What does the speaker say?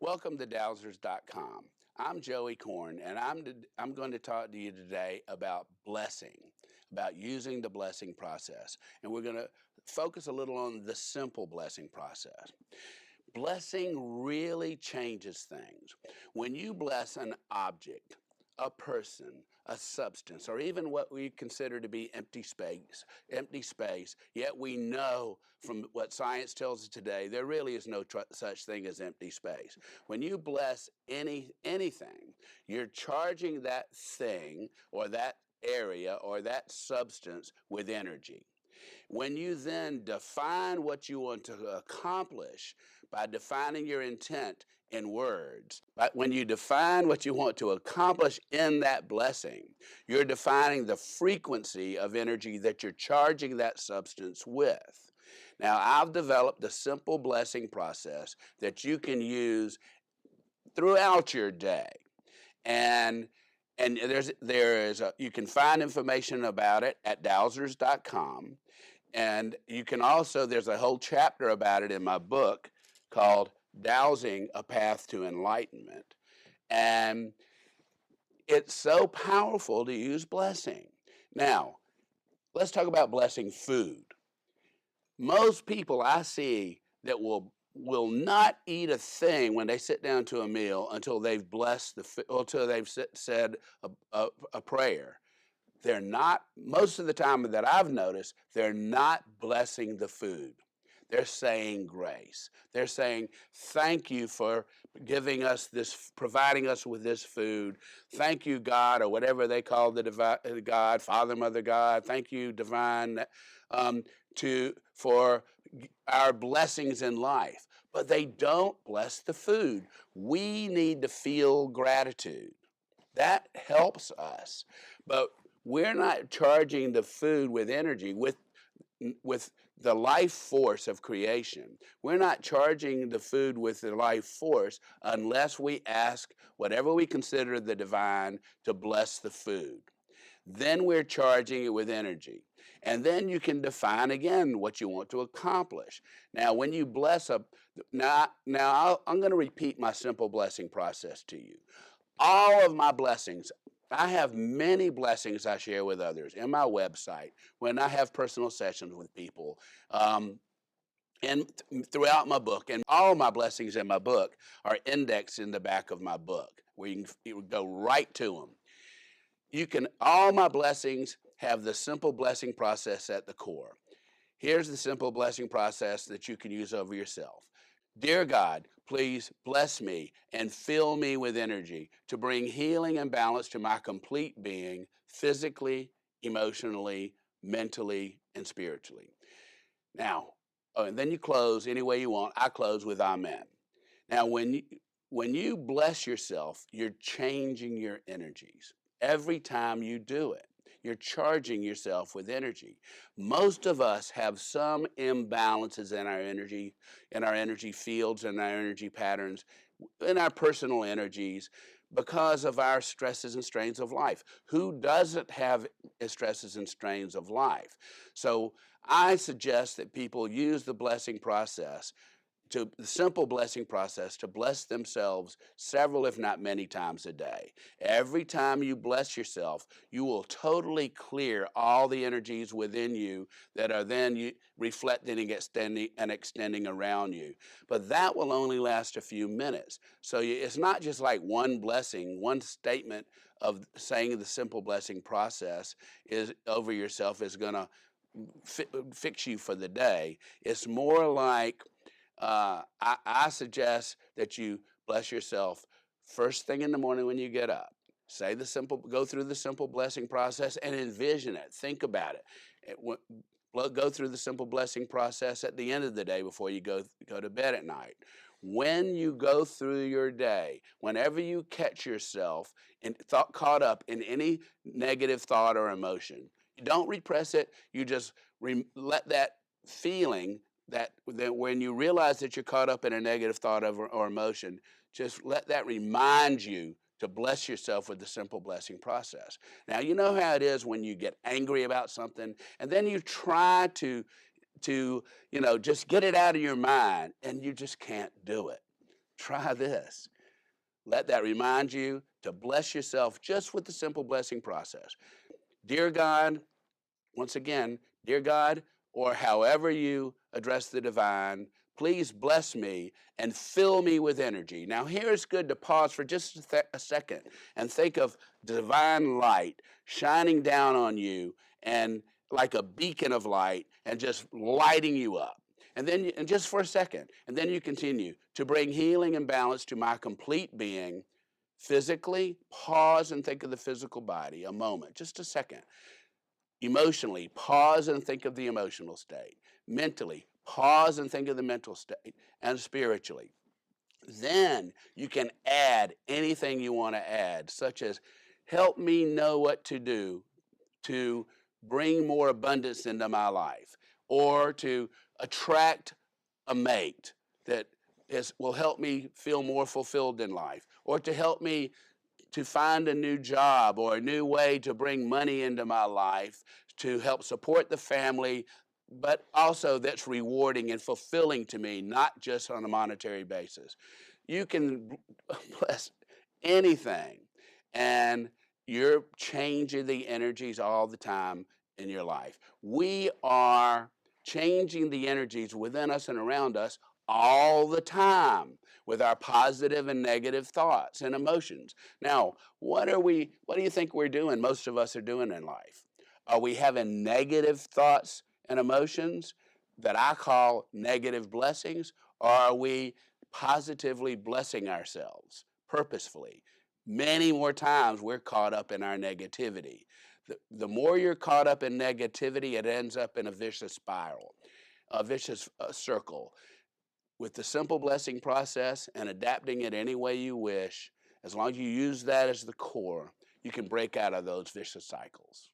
Welcome to Dowsers.com. I'm Joey Korn, and I'm going to talk to you today about blessing, about using the blessing process. And we're going to focus a little on the simple blessing process. Blessing really changes things. When you bless an object, a person, a substance, or even what we consider to be empty space, yet we know from what science tells us today, there really is no such thing as empty space. When you bless anything, you're charging that thing or that area or that substance with energy. When you then define what you want to accomplish by defining your intent in words, but when you define what you want to accomplish in that blessing, you're defining the frequency of energy that you're charging that substance with. Now, I've developed a simple blessing process that you can use throughout your day. And you can find information about it at dowsers.com. And you can also, there's a whole chapter about it in my book called Dowsing, A Path to Enlightenment. And it's so powerful to use blessing. Now, let's talk about blessing food. Most people I see that will not eat a thing when they sit down to a meal until they've blessed until they've said a prayer. They're not, most of the time that I've noticed, they're not blessing the food. They're saying grace. They're saying, thank you for giving us this, providing us with this food. Thank you, God, or whatever they call the God, Father, Mother, God. Thank you, divine, for our blessings in life. But they don't bless the food. We need to feel gratitude. That helps us. But we're not charging the food with energy, with the life force of creation. We're not charging the food with the life force unless we ask whatever we consider the divine to bless the food. Then we're charging it with energy. And then you can define again what you want to accomplish. Now, when you bless I'm going to repeat my simple blessing process to you. All of my blessings, I have many blessings I share with others in my website when I have personal sessions with people, and throughout my book. And all my blessings in my book are indexed in the back of my book where you can go right to them. All my blessings have the simple blessing process at the core. Here's the simple blessing process that you can use over yourself. Dear God, please bless me and fill me with energy to bring healing and balance to my complete being, physically, emotionally, mentally, and spiritually. Now, and then you close any way you want. I close with Amen. Now, when you bless yourself, you're changing your energies. Every time you do it, you're charging yourself with energy. Most of us have some imbalances in our energy fields, and our energy patterns, in our personal energies because of our stresses and strains of life. Who doesn't have stresses and strains of life? So I suggest that people use the blessing process, the simple blessing process, to bless themselves several, if not many times a day. Every time you bless yourself, you will totally clear all the energies within you that are then reflecting and extending around you. But that will only last a few minutes. So it's not just like one blessing, one statement of saying the simple blessing process is over yourself is going to fix you for the day. It's more like I suggest that you bless yourself first thing in the morning when you get up. Go through the simple blessing process and envision it. Think about it. Go through the simple blessing process at the end of the day before you go to bed at night. When you go through your day, whenever you catch yourself caught up in any negative thought or emotion, you don't repress it. You just let that feeling that when you realize that you're caught up in a negative thought or emotion, just let that remind you to bless yourself with the simple blessing process. Now, you know how it is when you get angry about something and then you try to just get it out of your mind and you just can't do it. Try this. Let that remind you to bless yourself just with the simple blessing process. Dear God, once again, dear God, or however you address the divine, please bless me and fill me with energy. Now, here it's good to pause for just a second and think of divine light shining down on you and like a beacon of light and just lighting you up. And just for a second, and then you continue to bring healing and balance to my complete being. Physically, pause and think of the physical body a moment, just a second. Emotionally, pause and think of the emotional state. Mentally, pause and think of the mental state. And spiritually, then you can add anything you want to add, such as help me know what to do to bring more abundance into my life, or to attract a mate that will help me feel more fulfilled in life, or to help me to find a new job or a new way to bring money into my life to help support the family, but also that's rewarding and fulfilling to me, not just on a monetary basis. You can bless anything, and you're changing the energies all the time in your life. We are changing the energies within us and around us all the time with our positive and negative thoughts and emotions. Now, what do you think we're doing? Most of us are doing in life. Are we having negative thoughts and emotions that I call negative blessings, or are we positively blessing ourselves purposefully? Many more times we're caught up in our negativity. The more you're caught up in negativity, it ends up in a vicious spiral, a vicious circle. With the simple blessing process and adapting it any way you wish, as long as you use that as the core, you can break out of those vicious cycles.